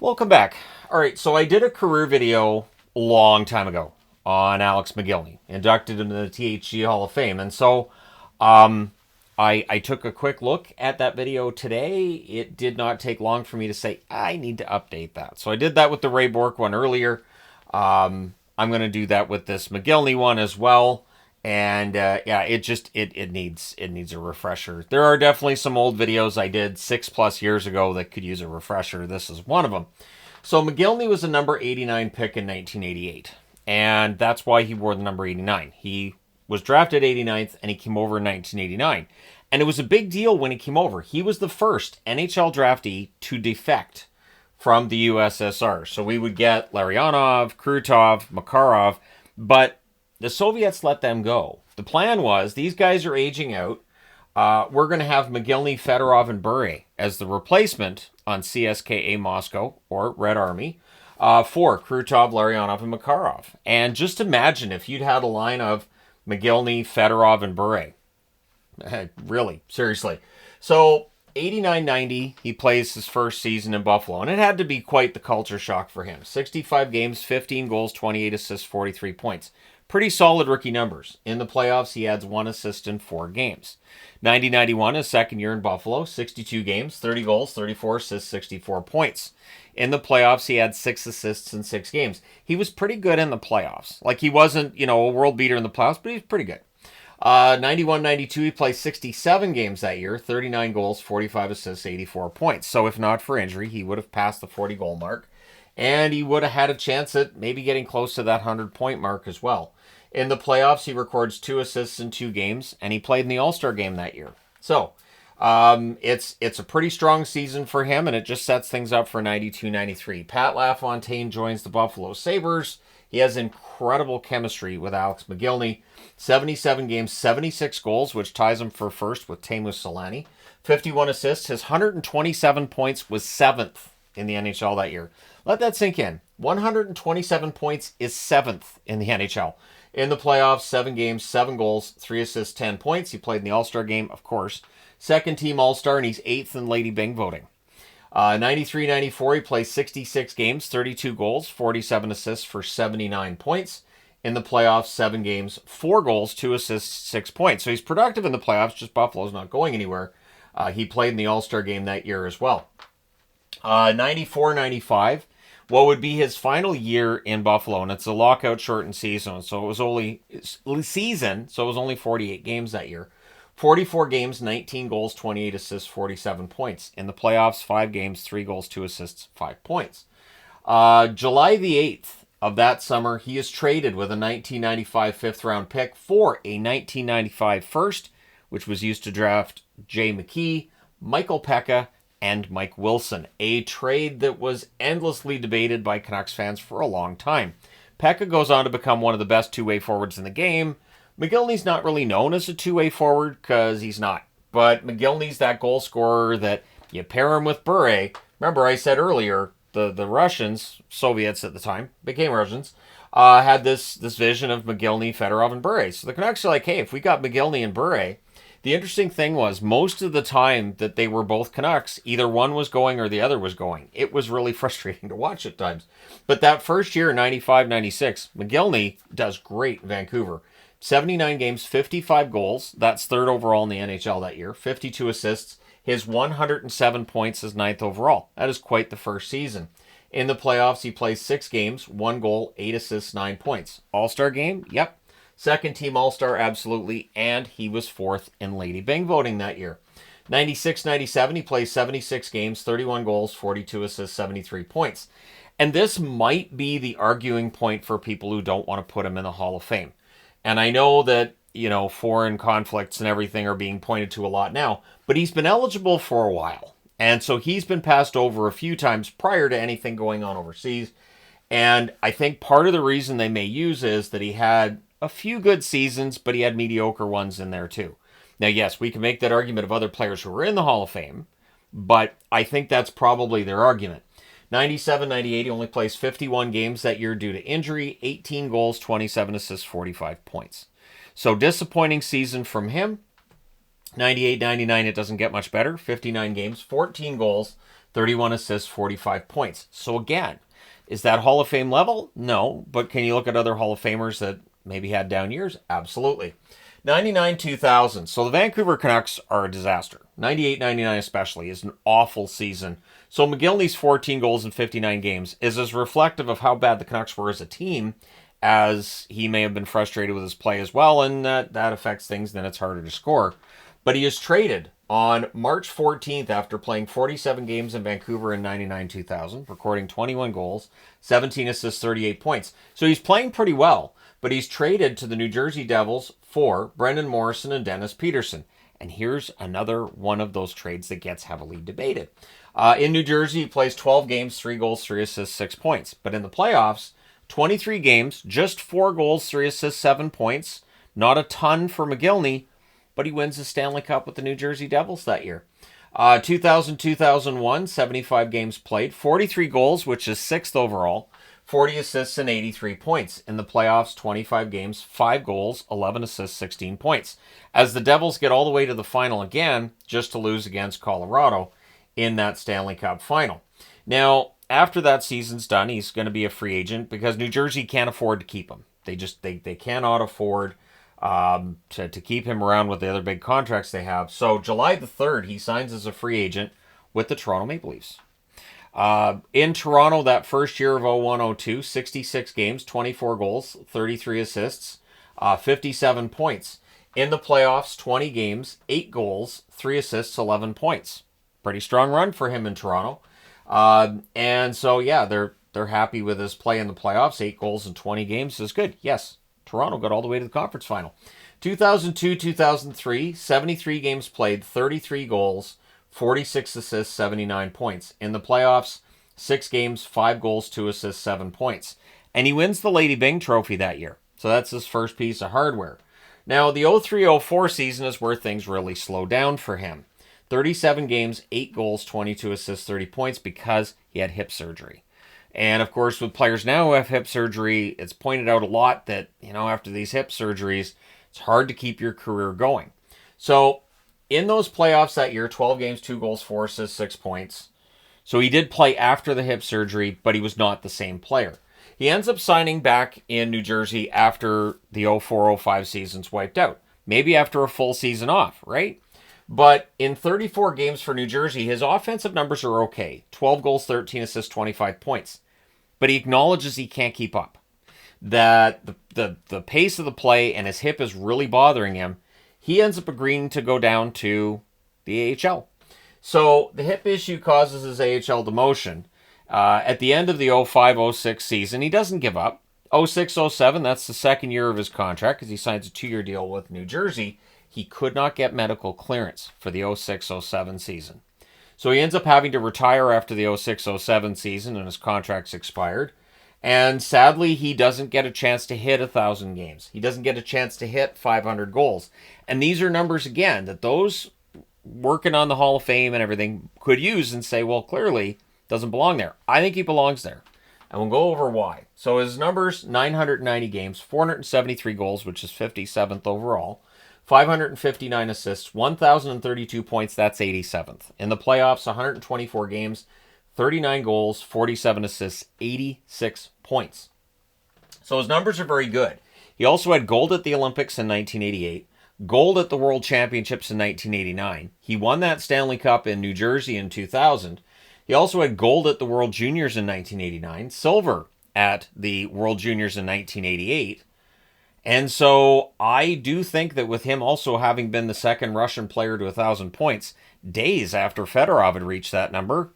Welcome back. All right, so I did a career video a long time ago on Alex Mogilny, inducted into the THG Hall of Fame. And so um, I took a quick look at that video today. It did not take long for me to say, I need to update that. So I did that with the Ray Bork one earlier. I'm going to do that with this Mogilny one as well. And yeah, it needs a refresher. There are definitely some old videos I did 6+ years ago that could use a refresher. This is one of them. So Mogilny was a number 89 pick in 1988, and that's why he wore the number 89. He was drafted 89th, and he came over in 1989. And it was a big deal when he came over. He was the first NHL draftee to defect from the USSR. So we would get Larionov, Krutov, Makarov, but the Soviets let them go. The plan was these guys are aging out. We're going to have Mogilny, Fedorov, and Bure as the replacement on CSKA Moscow or Red Army for Krutov, Larionov, and Makarov. And just imagine if you'd had a line of Mogilny, Fedorov, and Bure. Really, seriously. So 89-90, he plays his first season in Buffalo, and it had to be quite the culture shock for him. 65 games, 15 goals, 28 assists, 43 points. Pretty solid rookie numbers. In the playoffs, he adds 1 assist in 4 games. 90-91, his second year in Buffalo, 62 games, 30 goals, 34 assists, 64 points. In the playoffs, he had 6 assists in 6 games. He was pretty good in the playoffs. Like, he wasn't, a world beater in the playoffs, but he was pretty good. 91-92, he played 67 games that year, 39 goals, 45 assists, 84 points. So if not for injury, he would have passed the 40-goal mark, and he would have had a chance at maybe getting close to that 100-point mark as well. In the playoffs, he records 2 assists in 2 games, and he played in the All-Star game that year. So it's a pretty strong season for him, and it just sets things up for 92-93. Pat LaFontaine joins the Buffalo Sabres. He has incredible chemistry with Alex Mogilny. 77 games, 76 goals, which ties him for first with Teemu Selanne. 51 assists. His 127 points was 7th in the NHL that year. Let that sink in. 127 points is 7th in the NHL. In the playoffs, 7 games, 7 goals, 3 assists, 10 points. He played in the All-Star game, of course. Second team All-Star, and he's 8th in Lady Byng voting. 93-94, he plays 66 games, 32 goals, 47 assists for 79 points. In the playoffs, 7 games, 4 goals, 2 assists, 6 points. So he's productive in the playoffs, just Buffalo's not going anywhere. He played in the All-Star game that year as well. 94-95, what would be his final year in Buffalo, and it's a lockout shortened season, so it was only 48 games that year. 44 games, 19 goals, 28 assists, 47 points. In the playoffs, 5 games, 3 goals, 2 assists, 5 points. July the 8th of that summer, he is traded with a 1995 fifth-round pick for a 1995 first, which was used to draft Jay McKee, Michael Pekka, and Mike Wilson. A trade that was endlessly debated by Canucks fans for a long time. Pekka goes on to become one of the best two-way forwards in the game. Mogilny's not really known as a two-way forward because he's not. But Mogilny's that goal scorer that you pair him with Bure. Remember I said earlier, the Russians, Soviets at the time, became Russians, had this vision of Mogilny, Fedorov, and Bure. So the Canucks are like, hey, if we got Mogilny and Bure. The interesting thing was, most of the time that they were both Canucks, either one was going or the other was going. It was really frustrating to watch at times. But that first year, 95-96, Mogilny does great in Vancouver. 79 games, 55 goals. That's 3rd overall in the NHL that year. 52 assists. His 107 points is 9th overall. That is quite the first season. In the playoffs, he plays 6 games, 1 goal, 8 assists, 9 points. All-Star game? Yep. Second team All-Star, absolutely. And he was 4th in Lady Byng voting that year. 96-97, he plays 76 games, 31 goals, 42 assists, 73 points. And this might be the arguing point for people who don't want to put him in the Hall of Fame. And I know that, foreign conflicts and everything are being pointed to a lot now, but he's been eligible for a while. And so he's been passed over a few times prior to anything going on overseas. And I think part of the reason they may use is that he had a few good seasons, but he had mediocre ones in there too. Now, yes, we can make that argument of other players who are in the Hall of Fame, but I think that's probably their argument. 97-98, he only plays 51 games that year due to injury, 18 goals, 27 assists, 45 points. So disappointing season from him. 98-99, it doesn't get much better. 59 games, 14 goals, 31 assists, 45 points. So again, is that Hall of Fame level? No. But can you look at other Hall of Famers that maybe had down years? Absolutely. 99-2000. So the Vancouver Canucks are a disaster. 98-99 especially is an awful season. So Mogilny's 14 goals in 59 games is as reflective of how bad the Canucks were as a team as he may have been frustrated with his play as well, and that affects things, then it's harder to score. But he is traded on March 14th after playing 47 games in Vancouver in 99-2000, recording 21 goals, 17 assists, 38 points. So he's playing pretty well, but he's traded to the New Jersey Devils for Brendan Morrison and Dennis Peterson. And here's another one of those trades that gets heavily debated. In New Jersey, he plays 12 games, 3 goals, 3 assists, 6 points. But in the playoffs, 23 games, just 4 goals, 3 assists, 7 points. Not a ton for Mogilny, but he wins the Stanley Cup with the New Jersey Devils that year. 2000-2001, 75 games played, 43 goals, which is 6th overall, 40 assists and 83 points. In the playoffs, 25 games, 5 goals, 11 assists, 16 points. As the Devils get all the way to the final again, just to lose against Colorado in that Stanley Cup final. Now, after that season's done, he's going to be a free agent because New Jersey can't afford to keep him. They cannot afford to keep him around with the other big contracts they have. So July the 3rd, he signs as a free agent with the Toronto Maple Leafs. In Toronto, that first year of 01-02, 66 games, 24 goals, 33 assists, 57 points. In the playoffs, 20 games, 8 goals, 3 assists, 11 points. Pretty strong run for him in Toronto. And so, yeah, they're happy with his play in the playoffs. 8 goals in 20 games is good. Yes, Toronto got all the way to the conference final. 2002-2003, 73 games played, 33 goals, 46 assists, 79 points. In the playoffs, 6 games, 5 goals, 2 assists, 7 points. And he wins the Lady Byng Trophy that year. So that's his first piece of hardware. Now, the 03-04 season is where things really slow down for him. 37 games, 8 goals, 22 assists, 30 points because he had hip surgery. And of course, with players now who have hip surgery, it's pointed out a lot that, after these hip surgeries, it's hard to keep your career going. So in those playoffs that year, 12 games, 2 goals, 4 assists, 6 points. So he did play after the hip surgery, but he was not the same player. He ends up signing back in New Jersey after the 04-05 season's wiped out. Maybe after a full season off, right? But in 34 games for New Jersey, his offensive numbers are okay. 12 goals, 13 assists, 25 points. But he acknowledges he can't keep up. That the pace of the play and his hip is really bothering him. He ends up agreeing to go down to the AHL. So the hip issue causes his AHL demotion. At the end of the 05-06 season, he doesn't give up. 06-07, that's the second year of his contract because he signs a 2-year deal with New Jersey. He could not get medical clearance for the 06-07 season. So he ends up having to retire after the 06-07 season and his contract's expired. And sadly, he doesn't get a chance to hit 1,000 games. He doesn't get a chance to hit 500 goals. And these are numbers, again, that those working on the Hall of Fame and everything could use and say, well, clearly doesn't belong there. I think he belongs there. And we'll go over why. So his numbers, 990 games, 473 goals, which is 57th overall. 559 assists, 1,032 points, that's 87th. In the playoffs, 124 games, 39 goals, 47 assists, 86 points. So his numbers are very good. He also had gold at the Olympics in 1988, gold at the World Championships in 1989. He won that Stanley Cup in New Jersey in 2000. He also had gold at the World Juniors in 1989, silver at the World Juniors in 1988. And so I do think that with him also having been the second Russian player to 1,000 points, days after Fedorov had reached that number,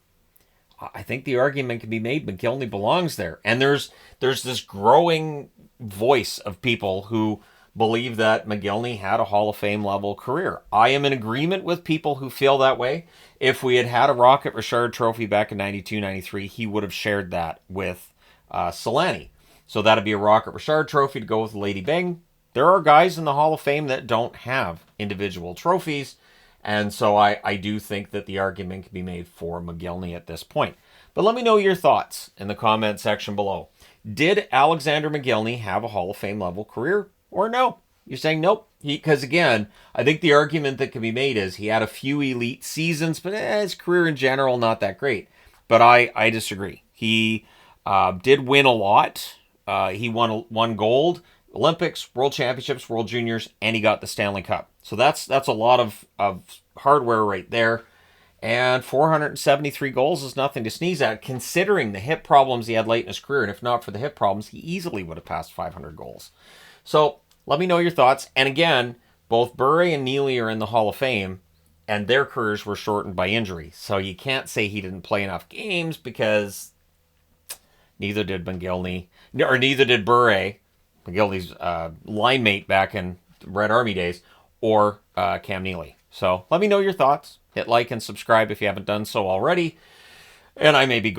I think the argument can be made Mogilny belongs there. And there's this growing voice of people who believe that Mogilny had a Hall of Fame level career. I am in agreement with people who feel that way. If we had had a Rocket Richard trophy back in 92-93, he would have shared that with Solani. So that'd be a Rocket Richard trophy to go with Lady Byng. There are guys in the Hall of Fame that don't have individual trophies. And so I do think that the argument can be made for Mogilny at this point. But let me know your thoughts in the comment section below. Did Alexander Mogilny have a Hall of Fame level career or no? You're saying nope. Because again, I think the argument that can be made is he had a few elite seasons, but his career in general not that great. But I disagree. He did win a lot. He won gold, Olympics, World Championships, World Juniors, and he got the Stanley Cup. So that's a lot of hardware right there. And 473 goals is nothing to sneeze at, considering the hip problems he had late in his career. And if not for the hip problems, he easily would have passed 500 goals. So let me know your thoughts. And again, both Bure and Neely are in the Hall of Fame, and their careers were shortened by injury. So you can't say he didn't play enough games, because neither did Mogilny, or neither did Bure, Mogilny's line mate back in Red Army days, or Cam Neely. So let me know your thoughts. Hit like and subscribe if you haven't done so already. And I may be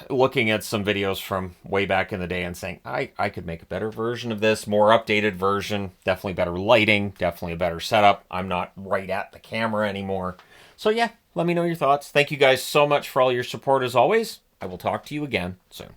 looking at some videos from way back in the day and saying, I could make a better version of this, more updated version, definitely better lighting, definitely a better setup. I'm not right at the camera anymore. So yeah, let me know your thoughts. Thank you guys so much for all your support as always. I will talk to you again soon.